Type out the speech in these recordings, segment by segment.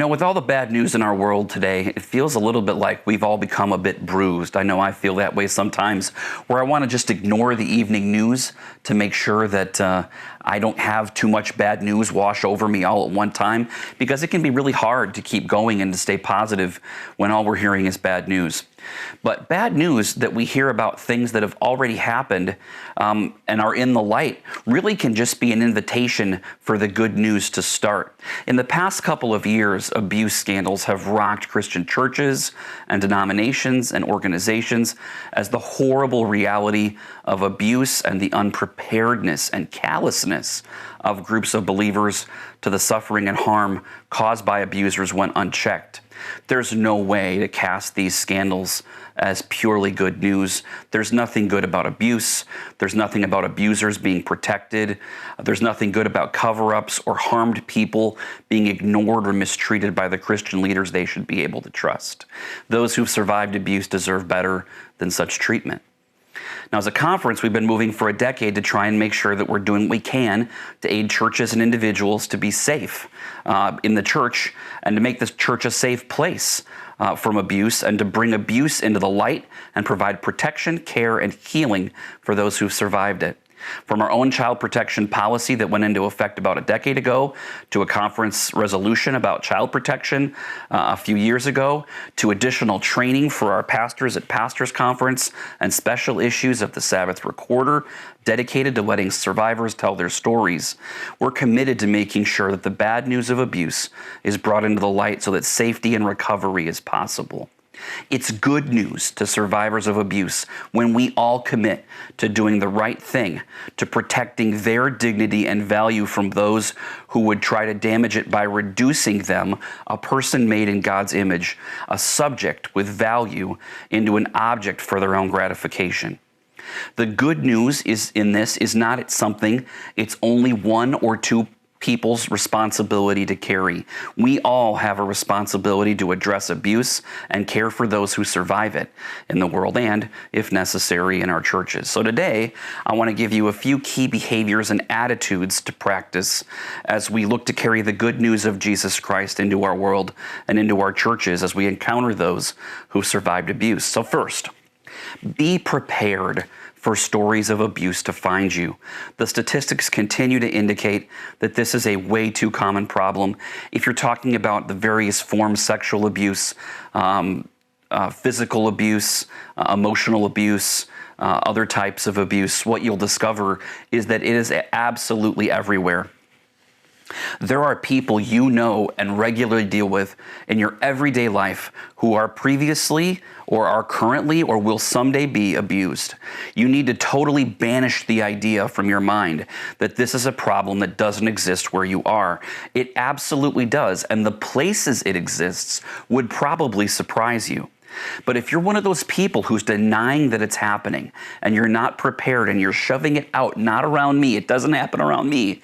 With all the bad news in our world today, it feels a little bit like we've all become a bit bruised. I know I feel that way sometimes, where I want to just ignore the evening news to make sure that I don't have too much bad news wash over me all at one time, because it can be really hard to keep going and to stay positive when all we're hearing is bad news. But bad news that we hear about things that have already happened and are in the light really can just be an invitation for the good news to start. In the past couple of years, abuse scandals have rocked Christian churches and denominations and organizations as the horrible reality of abuse and the unpreparedness and callousness of groups of believers to the suffering and harm caused by abusers went unchecked. There's no way to cast these scandals as purely good news. There's nothing good about abuse. There's nothing about abusers being protected. There's nothing good about cover-ups or harmed people being ignored or mistreated by the Christian leaders they should be able to trust. Those who've survived abuse deserve better than such treatment. Now, as a conference, we've been moving for a decade to try and make sure that we're doing what we can to aid churches and individuals to be safe in the church and to make this church a safe place from abuse and to bring abuse into the light and provide protection, care, and healing for those who've survived it. From our own child protection policy that went into effect about a decade ago, to a conference resolution about child protection a few years ago, to additional training for our pastors at Pastors Conference and special issues of the Sabbath Recorder dedicated to letting survivors tell their stories. We're committed to making sure that the bad news of abuse is brought into the light so that safety and recovery is possible. It's good news to survivors of abuse when we all commit to doing the right thing, to protecting their dignity and value from those who would try to damage it by reducing them, a person made in God's image, a subject with value, into an object for their own gratification. The good news is not it's something it's only one or two people's responsibility to carry. We all have a responsibility to address abuse and care for those who survive it in the world and, if necessary, in our churches. So today, I want to give you a few key behaviors and attitudes to practice as we look to carry the good news of Jesus Christ into our world and into our churches as we encounter those who survived abuse. So first, be prepared for stories of abuse to find you. The statistics continue to indicate that this is a way too common problem. If you're talking about the various forms, sexual abuse, physical abuse, emotional abuse, other types of abuse, what you'll discover is that it is absolutely everywhere. There are people you know and regularly deal with in your everyday life who are previously or are currently or will someday be abused. You need to totally banish the idea from your mind that this is a problem that doesn't exist where you are. It absolutely does, and the places it exists would probably surprise you. But if you're one of those people who's denying that it's happening and you're not prepared and you're shoving it out, not around me, it doesn't happen around me,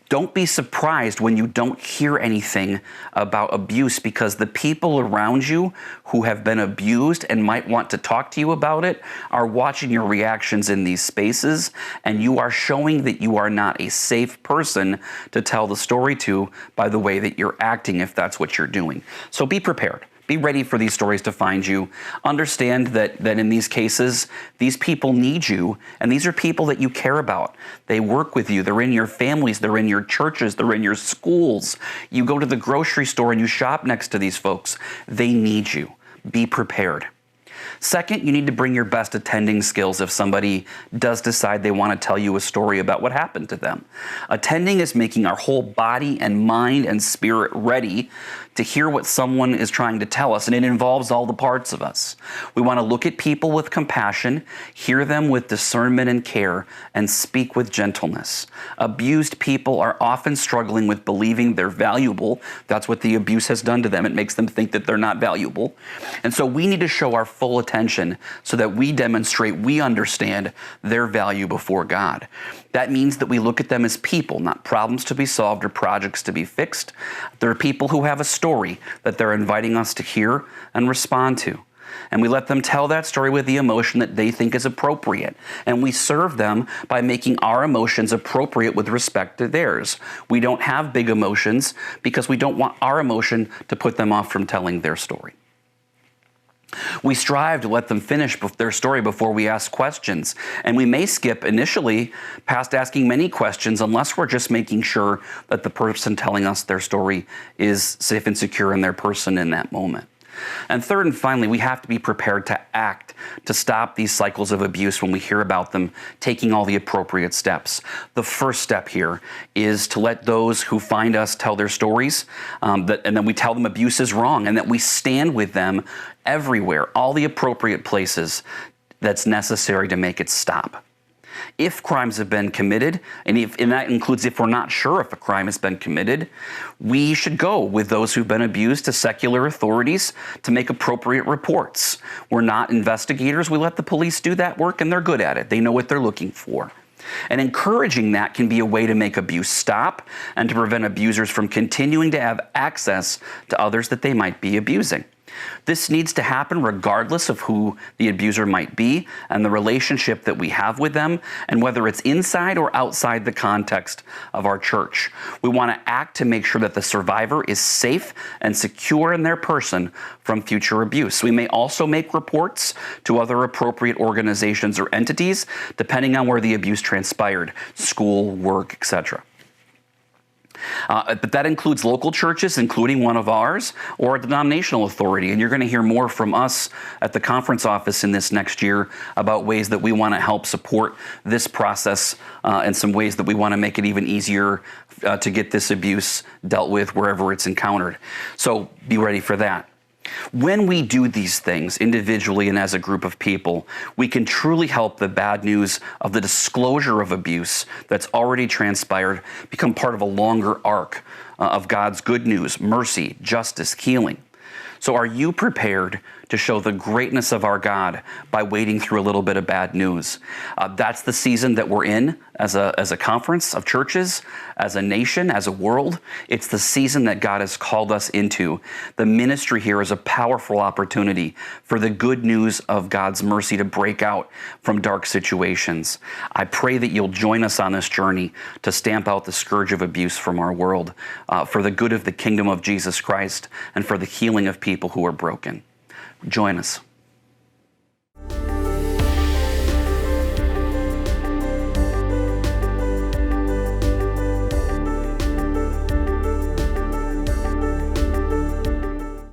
don't be surprised when you don't hear anything about abuse, because the people around you who have been abused and might want to talk to you about it are watching your reactions in these spaces, and you are showing that you are not a safe person to tell the story to by the way that you're acting if that's what you're doing. So be prepared. Be ready for these stories to find you. Understand that in these cases, these people need you, and these are people that you care about. They work with you. They're in your families. They're in your churches. They're in your schools. You go to the grocery store and you shop next to these folks. They need you. Be prepared. Second, you need to bring your best attending skills if somebody does decide they want to tell you a story about what happened to them. Attending is making our whole body and mind and spirit ready to hear what someone is trying to tell us, and it involves all the parts of us. We want to look at people with compassion, hear them with discernment and care, and speak with gentleness. Abused people are often struggling with believing they're valuable. That's what the abuse has done to them. It makes them think that they're not valuable. And so we need to show our full attention so that we demonstrate we understand their value before God. That means that we look at them as people, not problems to be solved or projects to be fixed. They're people who have a story that they're inviting us to hear and respond to. And we let them tell that story with the emotion that they think is appropriate. And we serve them by making our emotions appropriate with respect to theirs. We don't have big emotions because we don't want our emotion to put them off from telling their story. We strive to let them finish their story before we ask questions, and we may skip initially past asking many questions unless we're just making sure that the person telling us their story is safe and secure in their person in that moment. And third and finally, we have to be prepared to act to stop these cycles of abuse when we hear about them, taking all the appropriate steps. The first step here is to let those who find us tell their stories, and then we tell them abuse is wrong, and that we stand with them everywhere, all the appropriate places that's necessary to make it stop. If crimes have been committed, and that includes if we're not sure if a crime has been committed, we should go with those who've been abused to secular authorities to make appropriate reports. We're not investigators. We let the police do that work, and they're good at it. They know what they're looking for. And encouraging that can be a way to make abuse stop and to prevent abusers from continuing to have access to others that they might be abusing. This needs to happen regardless of who the abuser might be and the relationship that we have with them, and whether it's inside or outside the context of our church. We want to act to make sure that the survivor is safe and secure in their person from future abuse. We may also make reports to other appropriate organizations or entities, depending on where the abuse transpired, school, work, etc. But that includes local churches, including one of ours, or a denominational authority. And you're going to hear more from us at the conference office in this next year about ways that we want to help support this process and some ways that we want to make it even easier to get this abuse dealt with wherever it's encountered. So be ready for that. When we do these things individually and as a group of people, we can truly help the bad news of the disclosure of abuse that's already transpired become part of a longer arc of God's good news, mercy, justice, healing. So are you prepared to show the greatness of our God by wading through a little bit of bad news? That's the season that we're in as a conference of churches, as a nation, as a world. It's the season that God has called us into. The ministry here is a powerful opportunity for the good news of God's mercy to break out from dark situations. I pray that you'll join us on this journey to stamp out the scourge of abuse from our world for the good of the kingdom of Jesus Christ and for the healing of people who are broken. Join us.